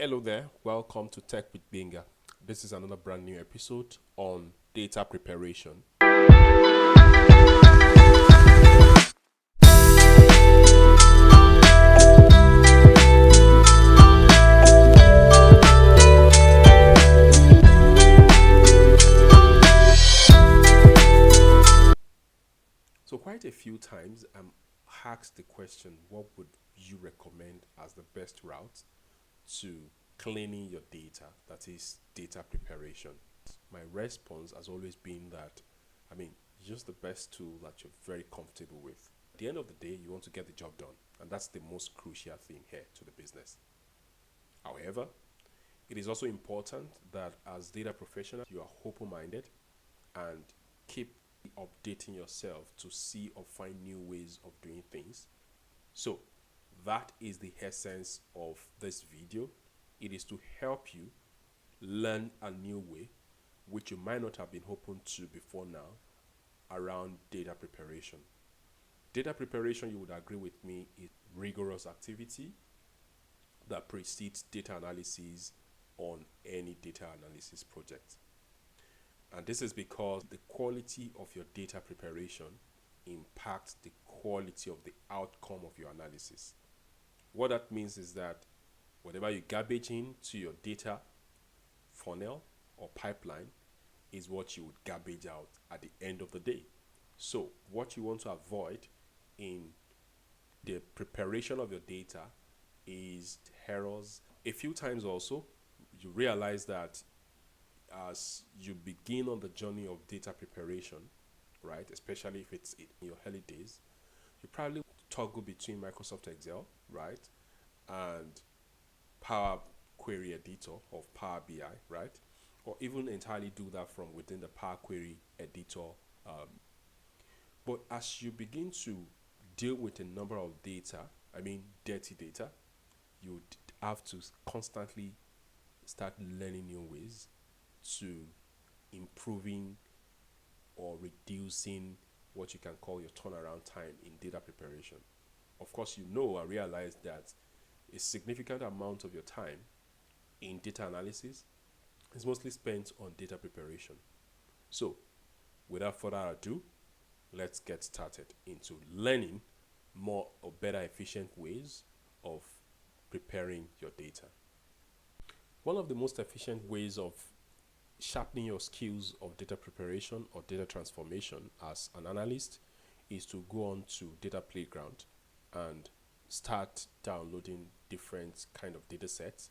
Hello there, welcome to Tech with Binga. This is another brand new episode on data preparation. So quite a few times I'm asked the question, what would you recommend as the best route to cleaning your data, that is data preparation? My response has always been that, use the best tool that you're very comfortable with. At the end of the day, you want to get the job done, and that's the most crucial thing here to the business. However, it is also important that as data professionals, you are open-minded and keep updating yourself to see or find new ways of doing things. So that is the essence of this video. It is to help you learn a new way which you might not have been open to before now around data preparation. Data preparation, you would agree with me, is rigorous activity that precedes data analysis on any data analysis project. And this is because the quality of your data preparation impacts the quality of the outcome of your analysis. What that means is that whatever you garbage into your data funnel or pipeline is what you would garbage out at the end of the day. So what you want to avoid in the preparation of your data is errors. A few times also, you realize that as you begin on the journey of data preparation, right, especially if it's in your early days, you probably toggle between Microsoft Excel, right, and Power Query Editor of Power BI, right, or even entirely do that from within the Power Query Editor. But as you begin to deal with a number of data, dirty data, you have to constantly start learning new ways to improving or reducing what you can call your turnaround time in data preparation. Of course, you know and realize that a significant amount of your time in data analysis is mostly spent on data preparation. So, without further ado, let's get started into learning more or better efficient ways of preparing your data. One of the most efficient ways of sharpening your skills of data preparation or data transformation as an analyst is to go on to Data Playground and start downloading different kind of data sets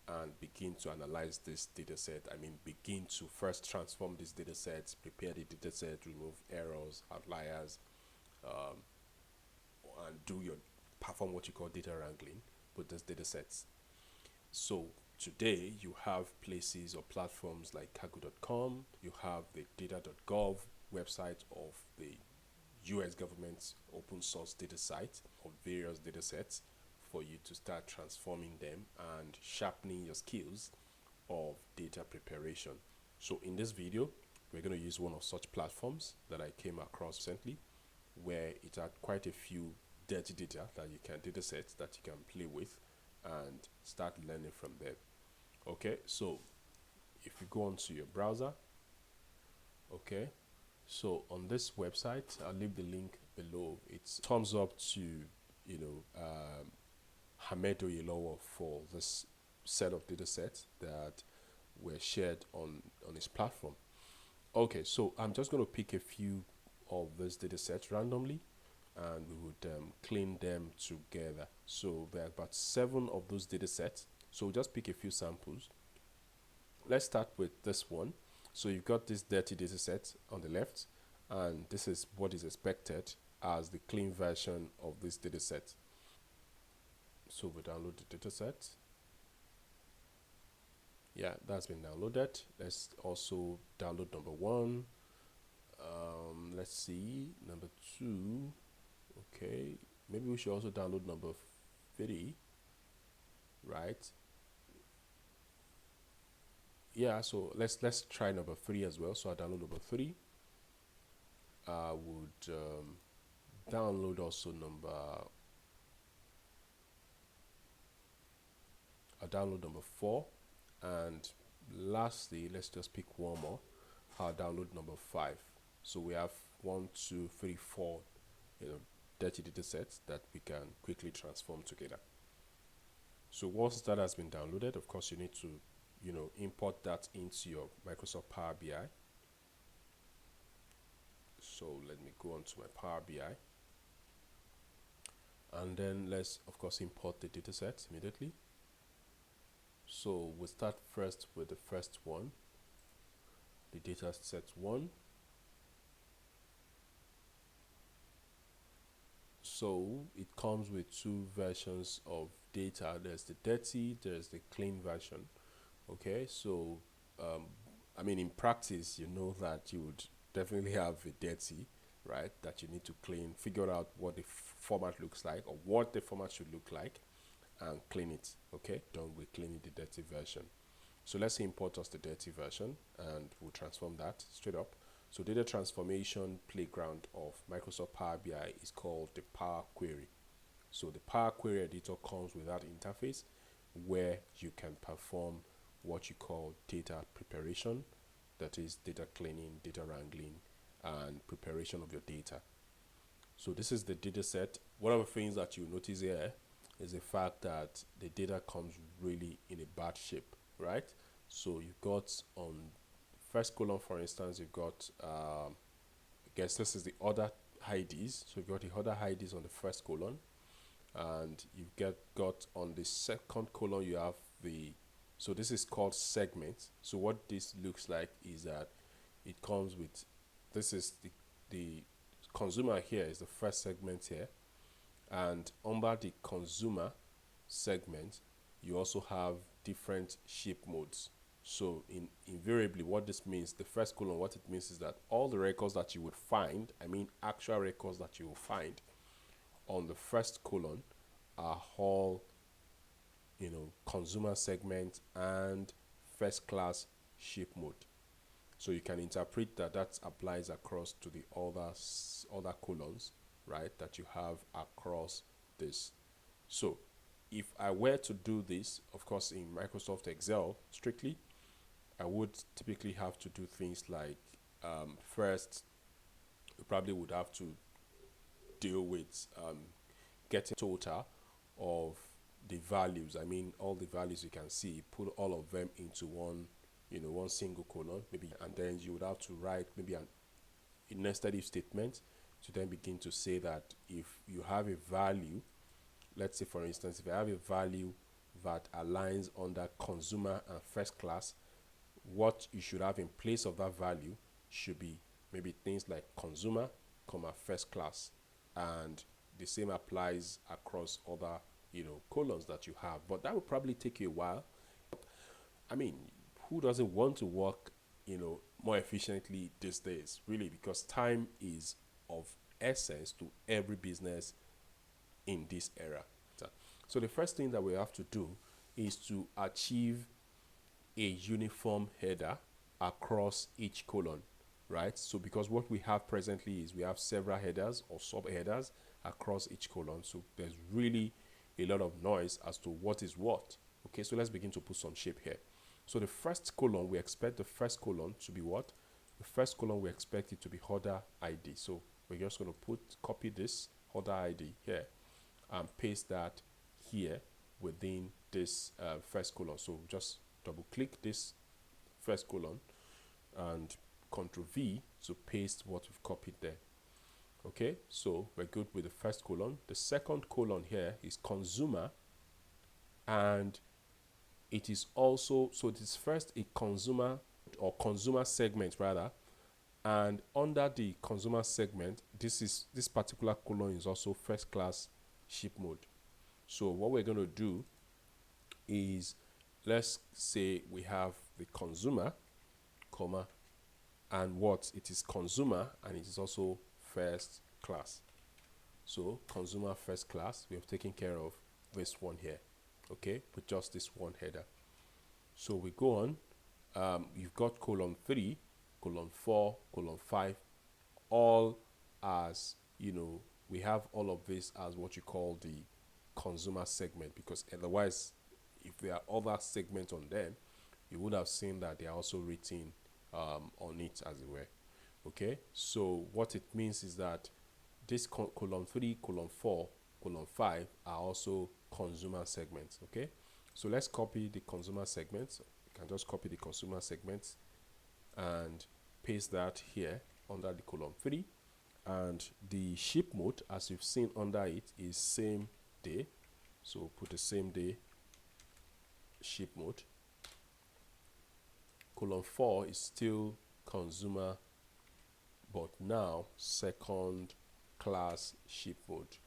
and begin to analyze this data set. Begin to first transform these data sets, prepare the data set, remove errors, outliers, and perform what you call data wrangling with these data sets. So today you have places or platforms like Kaggle.com, you have the data.gov website of the US government's open source data site of various data sets for you to start transforming them and sharpening your skills of data preparation. So in this video, we're going to use one of such platforms that I came across recently, where it had quite a few dirty data data sets that you can play with and start learning from them. Okay, so if you go onto your browser, okay, so on this website, I'll leave the link below. It's thumbs up to Hamed Oyelowo for this set of data sets that were shared on his platform. Okay, so I'm just going to pick a few of these data sets randomly and we would clean them together. So there are about 7 of those data sets. So we'll just pick a few samples. Let's start with this one. So you've got this dirty data set on the left, and this is what is expected as the clean version of this data set. So we download the data set. Yeah, that's been downloaded. Let's also download number 1. Let's see, number 2. Okay, maybe we should also download number 3, right? Yeah, so let's try number 3 as well. So I download number 3. I would download also our download number 4, and lastly, let's just pick one more, our download number 5. So we have 1, 2, 3, 4, dirty data sets that we can quickly transform together. So once that has been downloaded, of course, you need to, import that into your Microsoft Power BI. So let me go on to my Power BI. And then let's, of course, import the data sets immediately. So we'll start first with the first one, the data set 1. So it comes with 2 versions of data. There's the dirty, there's the clean version. Okay, so in practice, you know that you would definitely have a dirty, right, that you need to clean, figure out what the format looks like or what the format should look like, and clean it. Okay, done with cleaning the dirty version. So let's import us the dirty version, and we'll transform that straight up. So data transformation playground of Microsoft Power BI is called the Power Query. So the Power Query editor comes with that interface where you can perform what you call data preparation, that is data cleaning, data wrangling, and preparation of your data. So this is the data set. One of the things that you notice here is the fact that the data comes really in a bad shape, right? So you've got on first column, for instance, you've got, I guess this is the other IDs. So you've got the other IDs on the first column, and you've got on the second column, you have so this is called segments. So what this looks like is that it comes with, this is the consumer here is the first segment here, and under the consumer segment, you also have different shape modes. So invariably, what this means, the first column, what it means is that all the records that you would find, actual records that you will find on the first column are all, consumer segment and first class shape mode. So you can interpret that applies across to the other columns, right, that you have across this. So if I were to do this, of course, in Microsoft Excel strictly, I would typically have to do things like, first, you probably would have to deal with getting total of the values. All the values you can see, put all of them into one, one single column, maybe, and then you would have to write maybe a nested if statement to then begin to say that if you have a value, let's say for instance, if I have a value that aligns under consumer and first class, what you should have in place of that value should be maybe things like consumer, first class, and the same applies across other columns that you have. But that will probably take you a while. Who doesn't want to work more efficiently these days, really, because time is of essence to every business in this era. So the first thing that we have to do is to achieve a uniform header across each column, right? So because what we have presently is we have several headers or sub-headers across each column, so there's really a lot of noise as to what is what. Okay, so let's begin to put some shape here. So the first column, we expect the first column to be what? The first column, we expect it to be header ID. So we're just going to copy this header ID here and paste that here within this first column. So just double click this first column and Ctrl V to paste what we've copied there. Okay, so we're good with the first column. The second column here is consumer, and it is also, so it is first a consumer or consumer segment rather, and under the consumer segment, this particular column is also first class ship mode. So what we're going to do is, let's say we have the consumer, comma, and what it is consumer, and it is also first class. So consumer first class, we have taken care of this one here, okay, with just this one header. So we go on, you've got column 3, column 4, column 5, all as, we have all of this as what you call the consumer segment, because otherwise if there are other segments on them, you would have seen that they are also written on it as it were. Okay, so what it means is that this column 3, column 4, column 5 are also consumer segments. Okay, so let's copy the consumer segments. You can just copy the consumer segments and paste that here under the column 3, and the ship mode, as you've seen under it, is same day. So put the same day ship mode. Column 4 is still consumer, but now second class ship mode,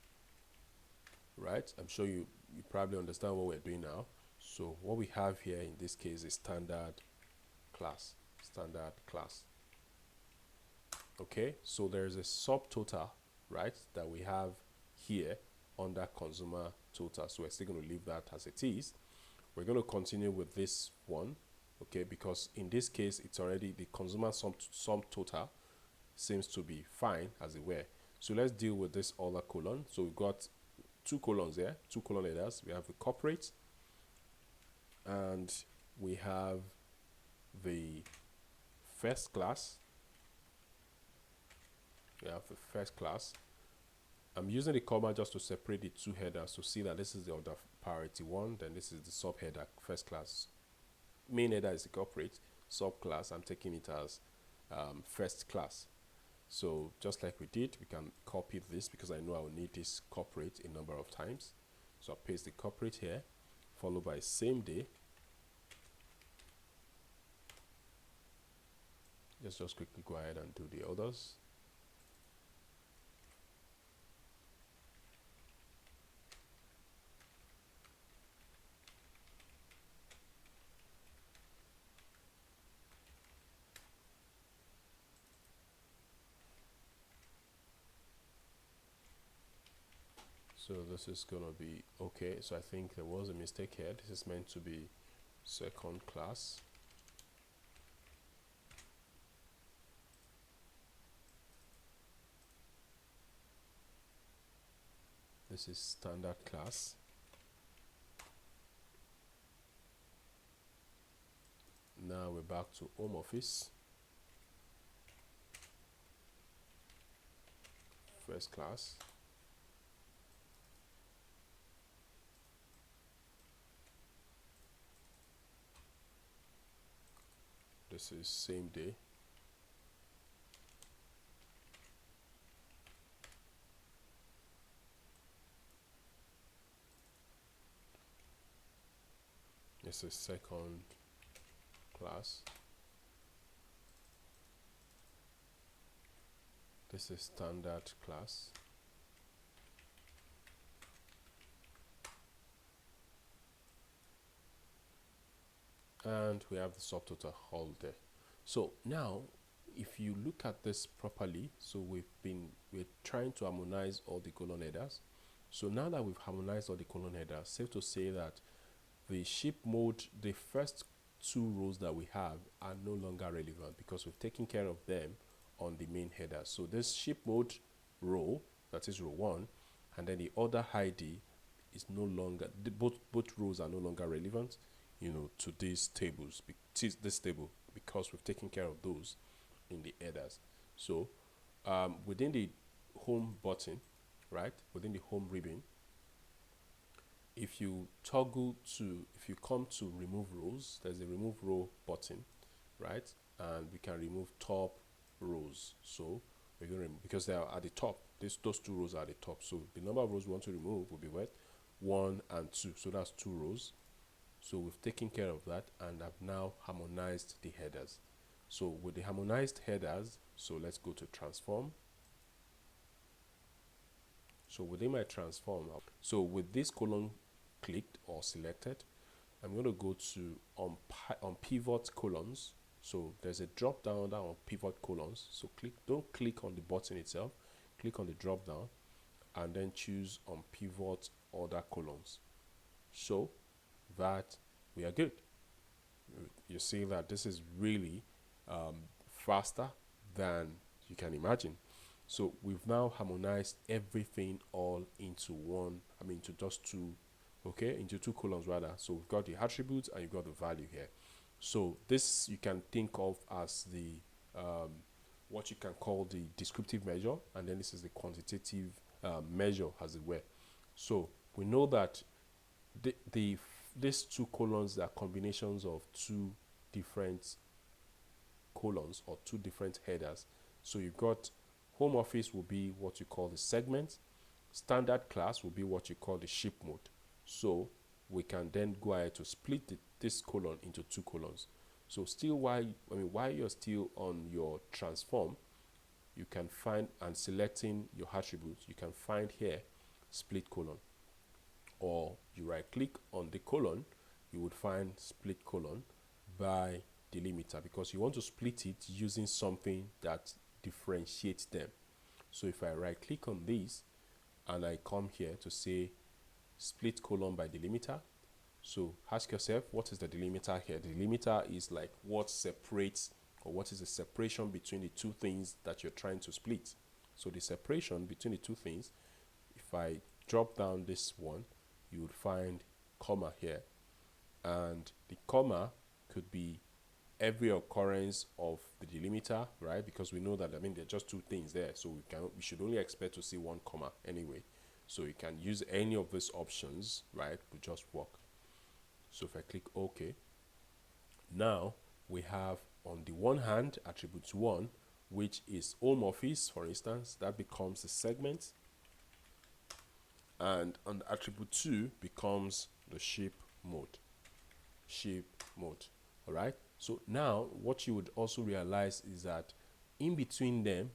right? I'm sure you probably understand what we're doing now. So what we have here in this case is standard class. Okay, so there's a subtotal, right, that we have here under consumer total. So we're still going to leave that as it is. We're going to continue with this one, okay, because in this case it's already the consumer sum total seems to be fine as it were. So let's deal with this other column. So we've got two columns here, two column headers. We have the corporate and we have the first class. We have the first class. I'm using the comma just to separate the two headers to see that this is the order priority one, then this is the subheader first class. Main header is the corporate, subclass I'm taking it as first class. So just like we did, we can copy this because I know I will need this corporate a number of times. So I'll paste the corporate here, followed by same day. Just quickly go ahead and do the others. So this is gonna be okay. So I think there was a mistake here. This is meant to be second class. This is standard class. Now we're back to home office. First class. This is same day. This is second class. This is standard class. And we have the subtotal all there. So now if you look at this properly, so we're trying to harmonize all the column headers. So now that we've harmonized all the column headers, safe to say that the ship mode, the first two rows that we have are no longer relevant because we've taken care of them on the main header. So this ship mode row, that is row 1, and then the other ID is no longer, both rows are no longer relevant, you know, to these tables, this table, because we've taken care of those in the headers. So within the home button, right, within the home ribbon, if you come to remove rows, there's a remove row button, right, and we can remove top rows. So we're going to remove, because they are at the top, those two rows are at the top, so the number of rows we want to remove will be what, 1 and 2, so that's 2 rows. So we've taken care of that, and I've now harmonized the headers. So with the harmonized headers, so let's go to transform. So within my transform, so with this column clicked or selected, I'm going to go to on pivot columns. So there's a drop down on pivot columns. So don't click on the button itself, click on the drop down and then choose on pivot order columns, so that we are good. You see that this is really faster than you can imagine. So we've now harmonized everything all into one, to just two, okay, into two columns rather. So we've got the attributes and you've got the value here. So this you can think of as the what you can call the descriptive measure, and then this is the quantitative measure, as it were. So we know that these two columns are combinations of two different columns or two different headers. So you've got home office will be what you call the segment, standard class will be what you call the ship mode. So we can then go ahead to split this column into two columns. So still while you're still on your transform, you can find, and selecting your attributes, you can find here split colon, or you right click on the colon, you would find split colon by delimiter, because you want to split it using something that differentiates them. So if I right click on this and I come here to say split colon by delimiter, so ask yourself, what is the delimiter here? The delimiter is like what separates, or what is the separation between the two things that you're trying to split. So the separation between the two things, if I drop down this one, you would find comma here, and the comma could be every occurrence of the delimiter, right? Because we know that, I mean, there are just two things there, so we should only expect to see one comma anyway. So you can use any of these options, right, to just work. So if I click OK, now we have on the one hand attribute 1, which is home office, for instance, that becomes the segment, and on the attribute 2 becomes the ship mode. All right. So now what you would also realize is that in between them,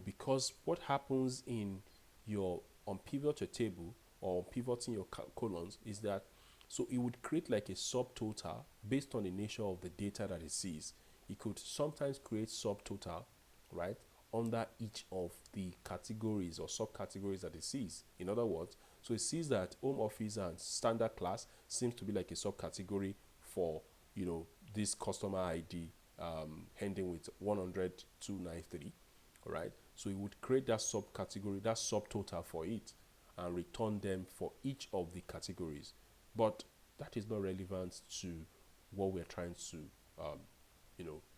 because what happens in your on pivot your table or pivoting your columns is that, so it would create like a subtotal based on the nature of the data that it sees. It could sometimes create subtotal, right, under each of the categories or subcategories that it sees. In other words, so it sees that home office and standard class seems to be like a subcategory for, this customer ID ending with 100,293, all right? So it would create that subcategory, that subtotal for it, and return them for each of the categories. But that is not relevant to what we're trying to,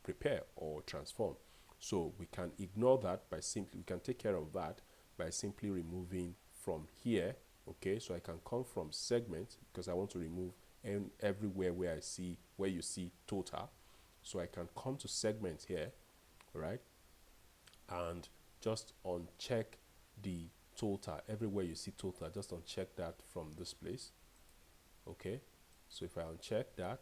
prepare or transform. So we can ignore that we can take care of that by simply removing from here, okay? So I can come from segment, because I want to remove everywhere where you see total. So I can come to segment here, right, and just uncheck the total. Everywhere you see total, just uncheck that from this place, okay? So if I uncheck that,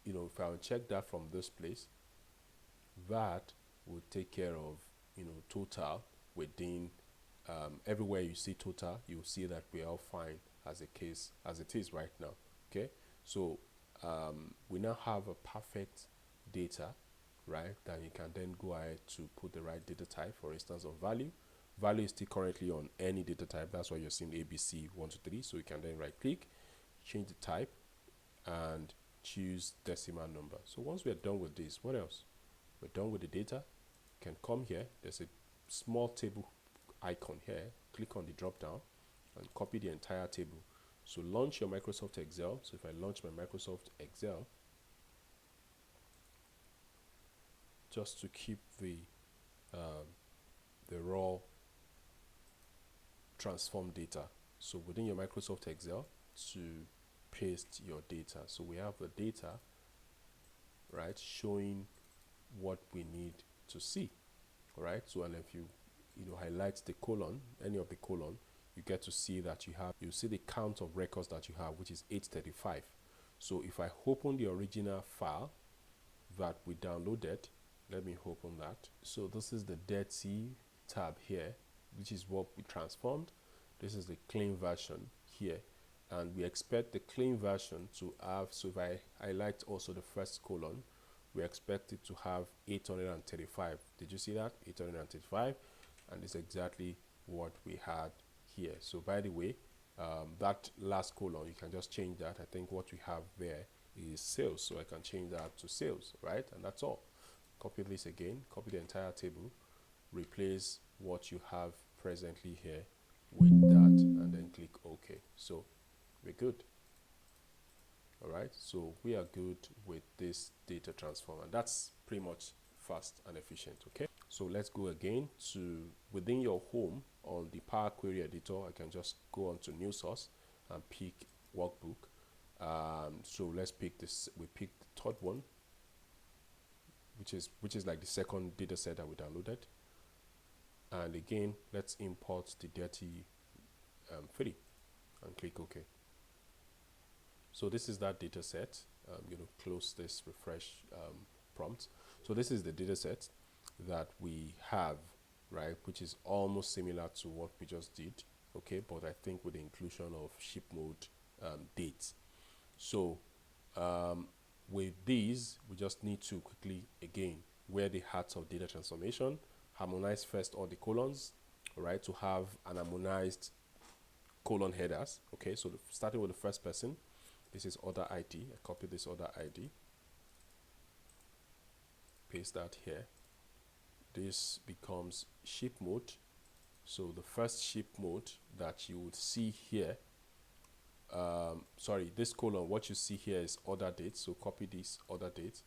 if I uncheck that from this place, that will take care of, total within everywhere you see total. You'll see that we are all fine as it is right now, okay? So we now have a perfect data, right, that you can then go ahead to put the right data type. For instance, on value is still currently on any data type. That's why you're seeing ABC 1 to 3. So you can then right click, change the type, and choose decimal number. So once we are done with this, what else? We're done with the data. You can come here, there's a small table icon here, click on the drop down and copy the entire table. So launch your Microsoft Excel. So if I launch my Microsoft Excel, just to keep the raw transform data. So within your Microsoft Excel, to paste your data. So we have the data, right, showing what we need to see, all right? So, and if you highlight the column, any of the column, you get to see that you see the count of records that you have, which is 835. So if I open the original file that we downloaded, let me open that. So this is the Dirty tab here, which is what we transformed. This is the clean version here, and we expect the clean version to have, so if I highlight also the first column, we expect it to have 835. Did you see that? 835, and it's exactly what we had here. So by the way, that last column, you can just change that. I think what we have there is sales, so I can change that to sales, right? And that's all. Copy this again, copy the entire table, replace what you have presently here, with that, and then click OK. So we're good. All right, so we are good with this data transform, and that's pretty much fast and efficient. Okay, so let's go again to within your home on the Power Query editor. I can just go on to new source and pick workbook. So let's pick this. We picked the third one, which is like the second data set that we downloaded. And again, let's import the dirty 3 and click OK. So this is that data set. I'm going to close this refresh prompt. So this is the data set that we have, right, which is almost similar to what we just did, okay, but I think with the inclusion of ship mode dates. So with these, we just need to quickly, again, wear the hats of data transformation, harmonize first all the columns, right, to have an harmonized colon headers. Okay, so starting with the first person, this is order ID. I copy this order ID, paste that here. This becomes ship mode. So the first ship mode that you would see here, sorry, this column, what you see here is order date. So copy this order date.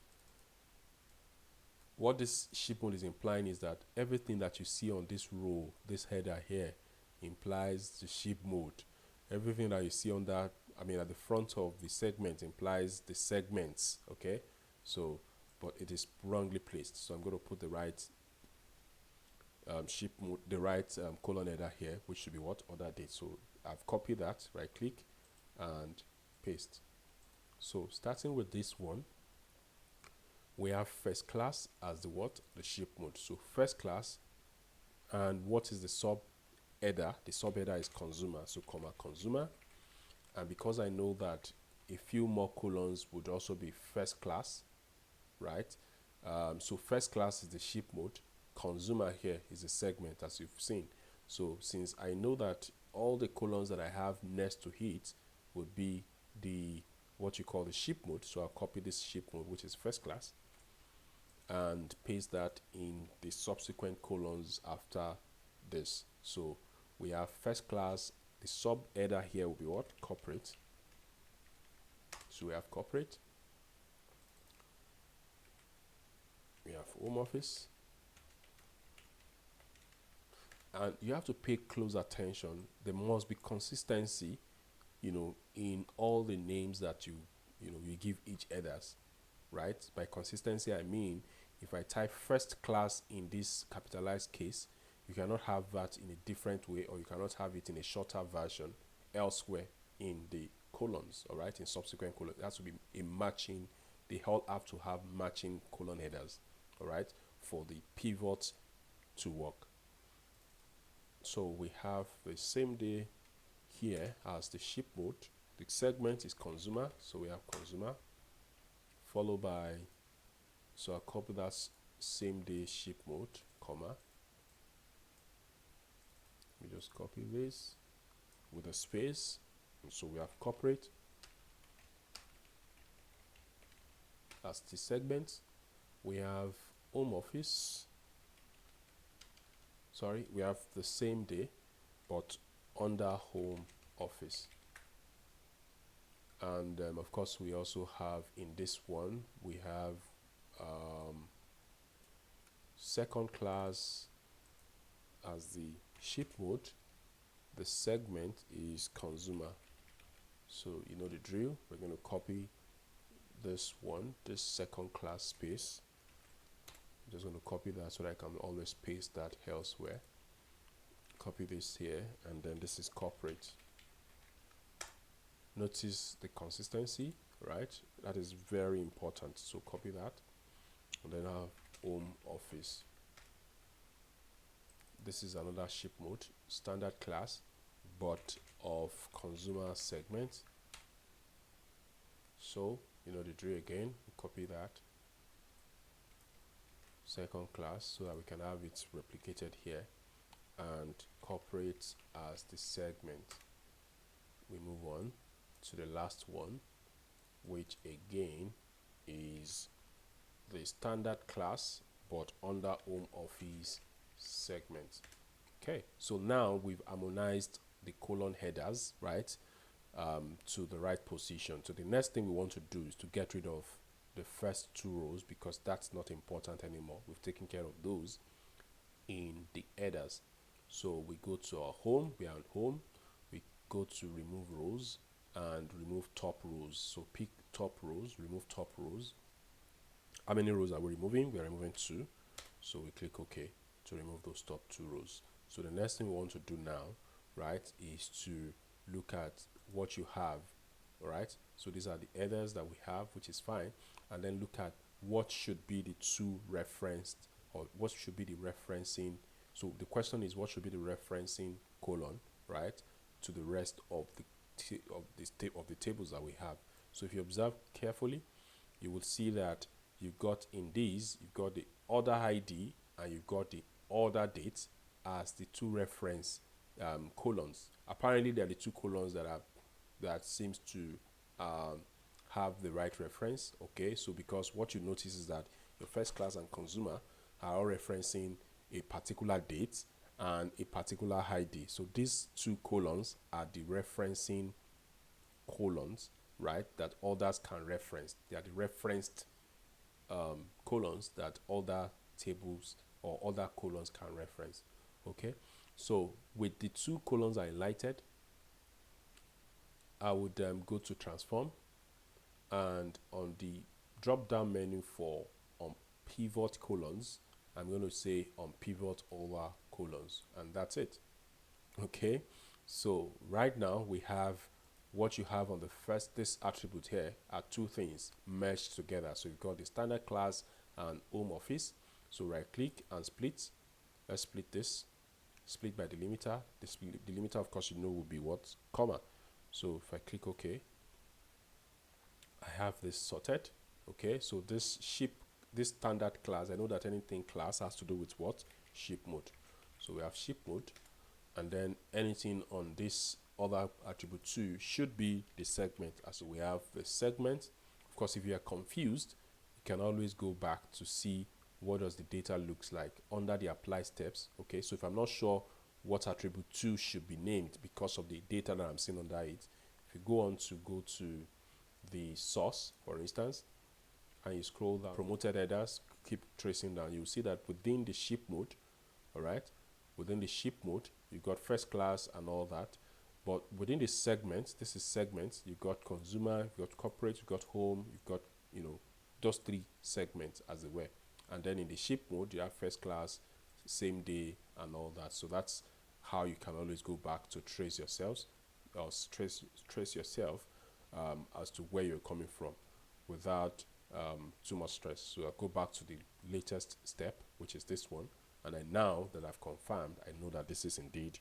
What this ship mode is implying is that everything that you see on this row, this header here, implies the ship mode. Everything that you see on that, I mean at the front of the segment, implies the segments. Okay, so but it is wrongly placed, so I'm going to put the right ship mode, the right colon header here, which should be what? Order date. So I've copied that, right click and paste. So starting with this one, we have first class as the what? The ship mode. So first class, and what is the sub header? The sub header is consumer, so comma consumer. And because I know that a few more colons would also be first class, right? So first class is the ship mode, consumer here is a segment, as you've seen. So since I know that all the colons that I have next to it would be the what you call the ship mode, so I'll copy this ship mode, which is first class, and paste that in the subsequent colons after this. So we have first class, the sub header here will be what? Corporate. So we have corporate, we have home office, and you have to pay close attention. There must be consistency, you know, in all the names that you give each headers, right? By consistency, I mean if I type first class in this capitalized case, you cannot have that in a different way, or you cannot have it in a shorter version elsewhere in the colons. All right, in subsequent colons, it has to be a matching. They all have to have matching colon headers, all right, for the pivot to work. So we have the same day here as the ship mode. The segment is consumer, so we have consumer, followed by, so I'll copy that same day ship mode, comma. We just copy this with a space, and so we have corporate as the segment. We have home office, sorry, we have the same day but under home office. And of course we also have in this one, we have second class as the ship mode. The segment is consumer, so you know the drill. We're going to copy this one, this second class space. I'm just going to copy that so that I can always paste that elsewhere. Copy this here, and then this is corporate. Notice the consistency, right? That is very important, so copy that. And then I have home office. This is another ship mode, standard class, but of consumer segment. So you know the drill again. Copy that second class so that we can have it replicated here, and corporate as the segment. We move on to the last one, which again is the standard class but under home office segment. Okay, so now we've harmonized the colon headers, right, to the right position. So the next thing we want to do is to get rid of the first two rows because that's not important anymore. We've taken care of those in the headers. So we go to our home, we are on home, we go to remove rows and remove top rows. So pick top rows, remove top rows. How many rows are we removing? We are removing 2. So we click OK to remove those top 2 rows. So the next thing we want to do now, right, is to look at what you have, all right? So these are the headers that we have, which is fine. And then look at what should be the 2 referenced, or what should be the referencing. So the question is, what should be the referencing colon, right, to the rest of the tables that we have. So if you observe carefully, you will see that you've got in these, you've got the order ID and you've got the order date as the 2 reference colons. Apparently, they're the 2 colons that seems to have the right reference. Okay, so because what you notice is that your first class and consumer are all referencing a particular date and a particular ID. So these 2 colons are the referencing colons, right, that others can reference. They are the referenced colons that other tables or other colons can reference. Okay, so with the 2 colons are highlighted, I would go to transform, and on the drop down menu for pivot colons, I'm going to say pivot over colons, and that's it. Okay, so right now we have what you have on the first. This attribute here are 2 things merged together. So you've got the standard class and home office. So right click and split. Let's split this, split by delimiter. The delimiter, of course, will be what, comma. So if I click OK, I have this sorted. Okay, so this standard class, I know that anything class has to do with what, ship mode. So we have ship mode, and then anything on this other attribute 2 should be the segment. As we have the segment. Of course, if you are confused, you can always go back to see what does the data looks like under the apply steps. Okay, so if I'm not sure what attribute 2 should be named because of the data that I'm seeing under it, if you go to the source, for instance, and you scroll down, promoted headers, keep tracing down, you'll see that within the ship mode, all right, within the ship mode, you've got first class and all that. But within the segments, this is segments, you've got consumer, you've got corporate, you've got home, you've got, those 3 segments as it were. And then in the ship mode, you have first class, same day, and all that. So that's how you can always go back to trace yourselves, or trace yourself as to where you're coming from without too much stress. So I'll go back to the latest step, which is this one. And now that I've confirmed, I know that this is indeed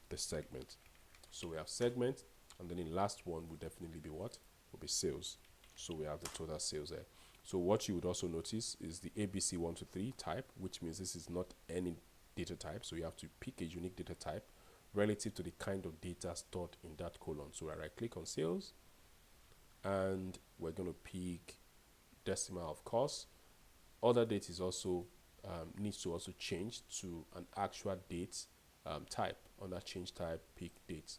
the segment. So we have segment, and then the last one will definitely be what? Will be sales. So we have the total sales there. So what you would also notice is the ABC123 type, which means this is not any data type. So you have to pick a unique data type relative to the kind of data stored in that column. So I right click on sales, and we're going to pick decimal, of course. Other date is also needs to also change to an actual date type. On that change type, pick date.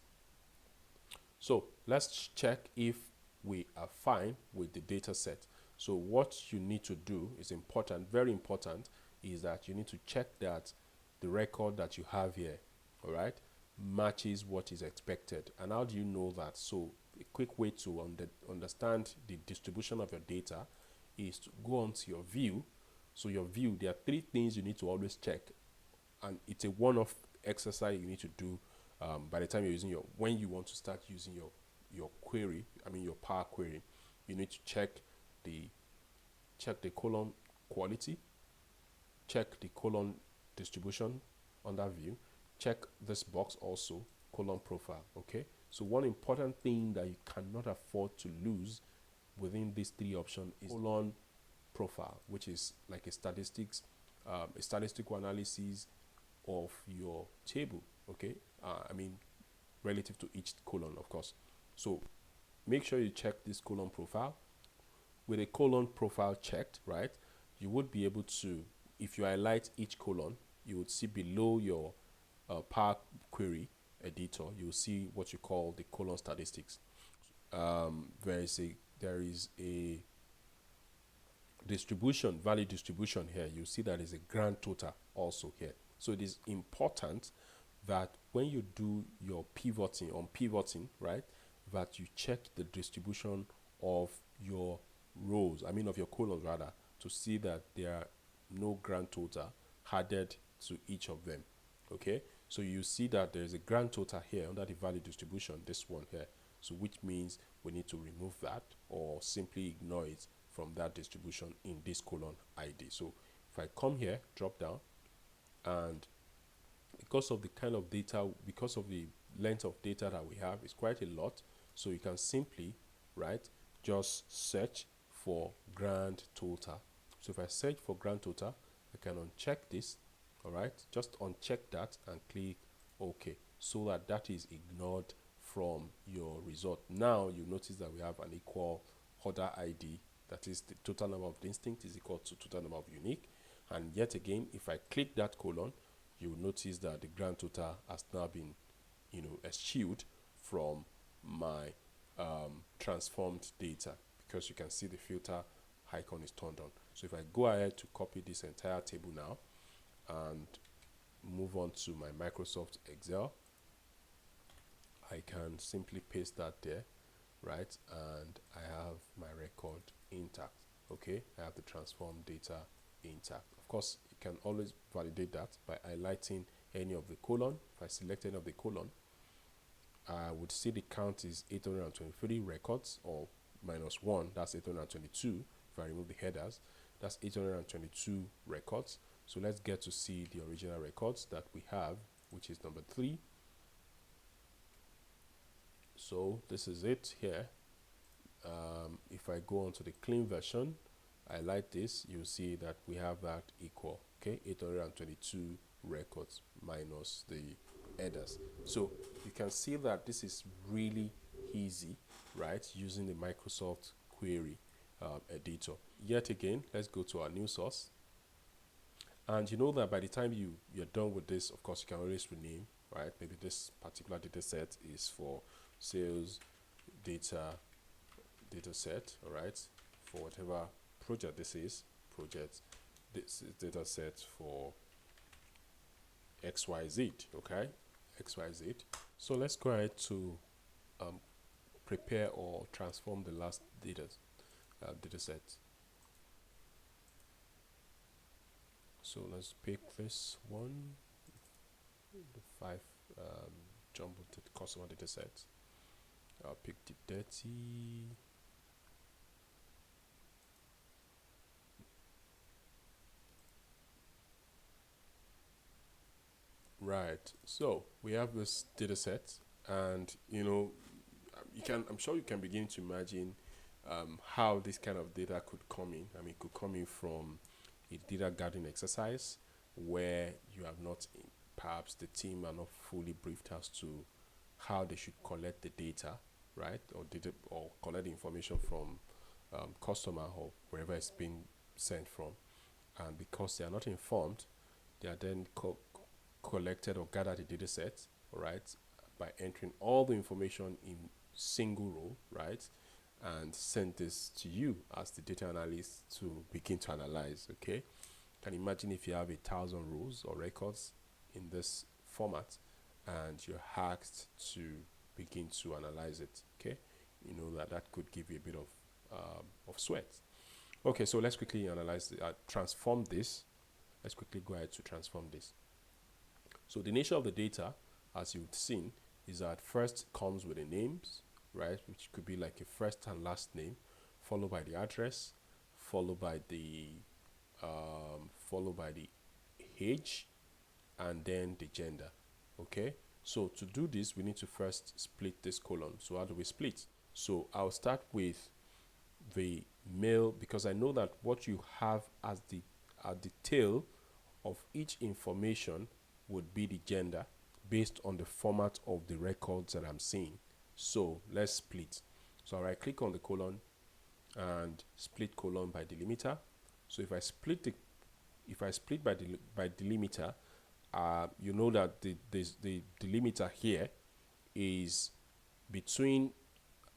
So let's check if we are fine with the data set. So what you need to do is important, very important, is that you need to check that the record that you have here, all right, matches what is expected. And how do you know that? So a quick way to understand the distribution of your data is to go onto your view. So your view, there are 3 things you need to always check, and it's a one-off exercise you need to do by the time you're using when you want to start using your query, your Power Query. You need to check the column quality, check the column distribution under view, check this box also, column profile. Okay, so one important thing that you cannot afford to lose within these 3 options is column profile, which is like a statistical analysis of your table. Okay, relative to each column, of course. So make sure you check this column profile. With a column profile checked, right, you would be able to, if you highlight each column, you would see below your Power Query editor, you'll see what you call the colon statistics. There is a distribution, value distribution here. You see that is a grand total also here. So it is important that when you do your pivoting, right, that you check the distribution of your rows, of your columns rather, to see that there are no grand total added to each of them. Okay, so you see that there is a grand total here under the value distribution, this one here. So which means we need to remove that or simply ignore it from that distribution in this column ID. So if I come here, drop down, and because of the kind of data, because of the length of data that we have, is quite a lot. So you can simply, right, just search for grand total. So if I search for grand total, I can uncheck this, all right, just uncheck that and click OK, so that that is ignored from your result. Now you notice that we have an equal order ID, that is the total number of distinct is equal to total number of unique. And yet again, if I click that colon, you will notice that the grand total has now been, eschewed from my transformed data, because you can see the filter icon is turned on. So if I go ahead to copy this entire table now and move on to my Microsoft Excel, I can simply paste that there, right, and I have my record intact. Okay, I have the transformed data intact. Of course, you can always validate that by highlighting any of the column. If I select any of the column, I would see the count is 823 records, or minus 1, that's 822. If I remove the headers, that's 822 records. So let's get to see the original records that we have, which is number 3. So this is it here. If I go on to the clean version, I like this, you'll see that we have that equal, okay, 822 records minus the headers. So you can see that this is really easy, right, using the Microsoft Query editor. Yet again, let's go to our new source. And you know that by the time you're done with this, of course, you can always rename, right? Maybe this particular data set is for sales data set, all right, for whatever project this is. This is data set for XYZ, okay, XYZ. So let's go ahead to prepare or transform the last data set. So let's pick this one, the 5 jumbled customer data sets. I'll pick the dirty. Right, so we have this data set, and I'm sure you can begin to imagine how this kind of data could come in. It could come in from a data gathering exercise where you have not, perhaps the team are not fully briefed as to how they should collect the data, right, or collect the information from customer or wherever it's been sent from, and because they are not informed, they are then collected or gathered the data set, right, by entering all the information in single row, right, and send this to you as the data analyst to begin to analyze. Okay, can imagine if you have 1,000 rows or records in this format and you're asked to begin to analyze it. Okay, that could give you a bit of sweat. Okay, so let's quickly analyze transform this. Let's quickly go ahead to transform this. So the nature of the data, as you've seen, is that first comes with the names, right, which could be like a first and last name, followed by the address, followed by the age, and then the gender. Okay, so to do this, we need to first split this column. So how do we split? So I'll start with the male, because I know that what you have as at the tail of each information would be the gender based on the format of the records that I'm seeing. So let's split. So I right click on the column and split column by delimiter. So if I split by delimiter, you know that the delimiter here is between,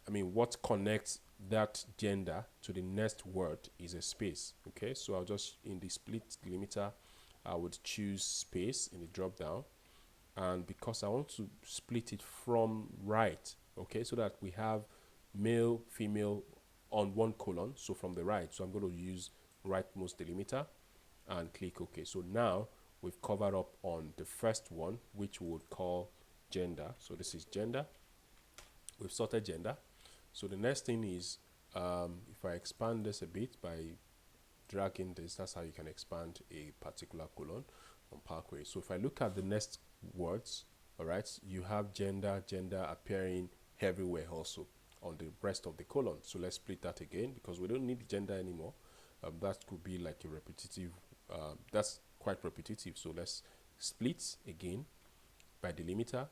I mean, what connects that gender to the next word is a space. Okay, so I'll just, in the split delimiter, I would choose space in the drop down, and because I want to split it from right, okay, so that we have male, female on one column, so from the right, so I'm going to use rightmost delimiter and click OK. So now we've covered up on the first one, which we would call gender. So this is gender. We've sorted gender. So the next thing is, if I expand this a bit by dragging this, that's how you can expand a particular column on Parkway. So if I look at the next words, all right, you have gender appearing everywhere also on the rest of the column. So let's split that again, because we don't need gender anymore. That could be like a repetitive, that's quite repetitive. So let's split again by delimiter.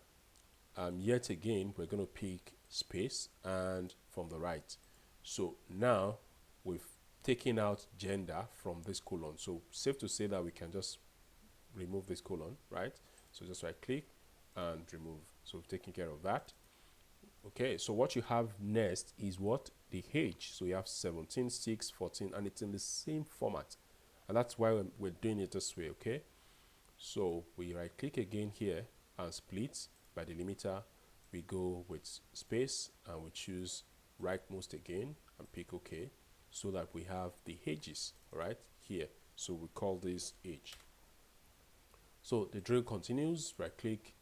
Yet again, we're going to pick space and from the right. So now we've taken out gender from this column. So safe to say that we can just remove this column, right? So just right click and remove. So we've taken care of that. Okay, so what you have next is what? The age. So you have 17, 6, 14, and it's in the same format. And that's why we're doing it this way, okay? So we right click again here and split by delimiter. We go with space and we choose rightmost again and pick OK, so that we have the ages right here. So we call this age. So the drill continues. Right click,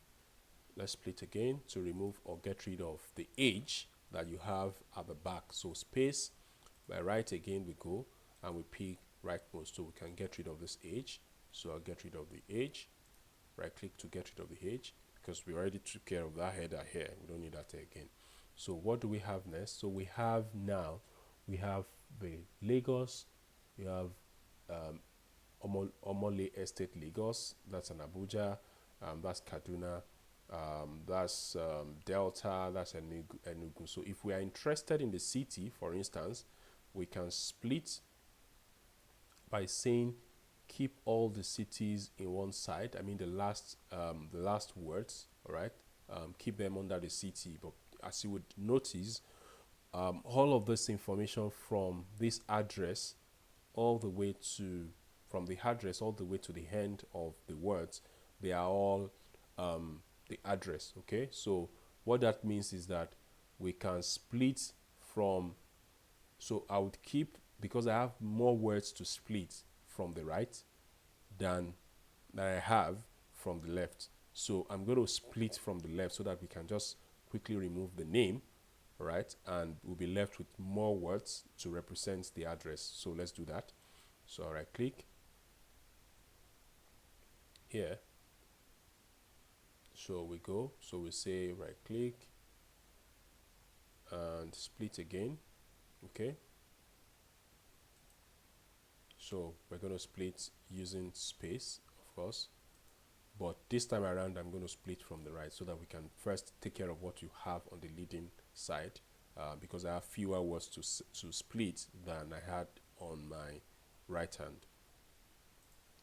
let's split again to remove or get rid of the age that you have at the back. So space, by right again we go and we pick rightmost, so we can get rid of this age. So I'll get rid of the age. Right click to get rid of the age, because we already took care of that header here. We don't need that again. So what do we have next? So we have now, we have the Lagos, we have Omole Estate Lagos, that's an Abuja, that's Kaduna, that's Delta, that's Enugu. So if we are interested in the city, for instance, we can split by saying keep all the cities in one side. I mean the last words, all right, keep them under the city. But as you would notice, all of this information from this address all the way to, from the address all the way to the end of the words, they are all the address. Okay, so what that means is that we can split from, so I would keep, because I have more words to split from the right than that I have from the left. So I'm going to split from the left so that we can just quickly remove the name, right? And we'll be left with more words to represent the address. So let's do that. So I right click here. So we go, so we say right click and split again. Okay. So we're going to split using space, of course, but this time around I'm going to split from the right so that we can first take care of what you have on the leading side, because I have fewer words to split than I had on my right hand.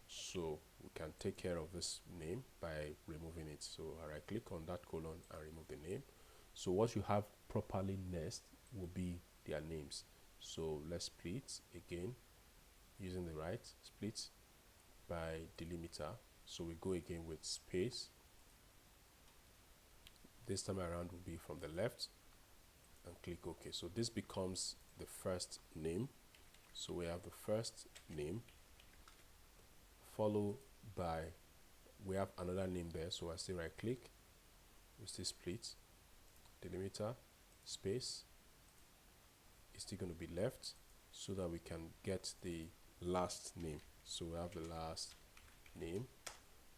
So we can take care of this name by removing it. So I right click on that colon and remove the name. So what you have properly next will be their names. So let's split again using the right, split by delimiter. So we go again with space. This time around will be from the left and click OK. So this becomes the first name. So we have the first name, followed by, we have another name there. So I say right click, we still split, delimiter, space, it's still going to be left so that we can get the last name. So we have the last name,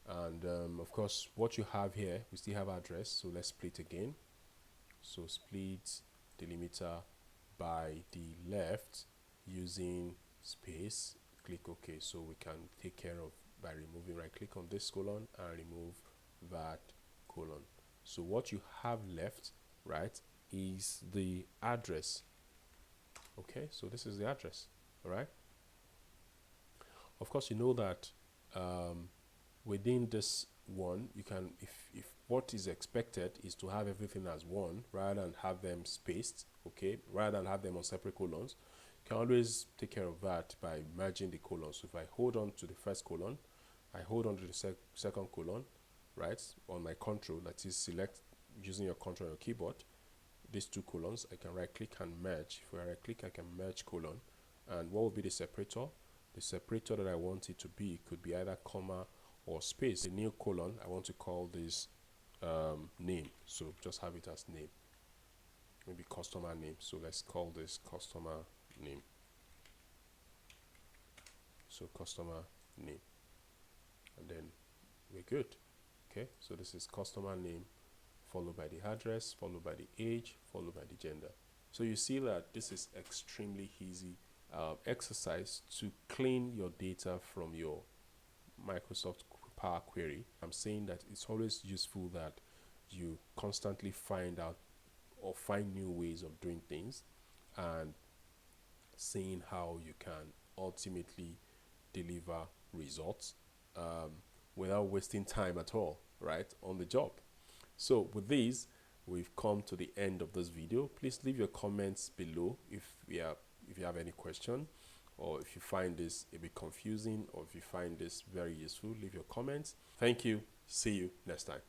and of course what you have here, we still have address. So let's split again. So split delimiter by the left using space, click OK. So we can take care of by removing, right click on this colon and remove that colon. So what you have left, right, is the address. Okay, so this is the address. All right. Of course, you know that within this one, you can, if what is expected is to have everything as one rather than have them spaced, okay, rather than have them on separate columns, you can always take care of that by merging the columns. So if I hold on to the first column, I hold on to the second column, right, on my control, that is select using your control on your keyboard, these two columns, I can right click and merge. If I right click, I can merge column. And what will be the separator? The separator that I want it to be could be either comma or space. The new column, I want to call this name. So just have it as name, maybe customer name. So let's call this customer name. So customer name, and then we're good. Okay, so this is customer name, followed by the address, followed by the age, followed by the gender. So you see that this is extremely easy exercise to clean your data from your Microsoft Power Query. I'm saying that it's always useful that you constantly find out or find new ways of doing things and seeing how you can ultimately deliver results without wasting time at all, right, on the job. So with these, we've come to the end of this video. Please leave your comments below if you have any question, or if you find this a bit confusing, or if you find this very useful. Leave your comments. Thank you. See you next time.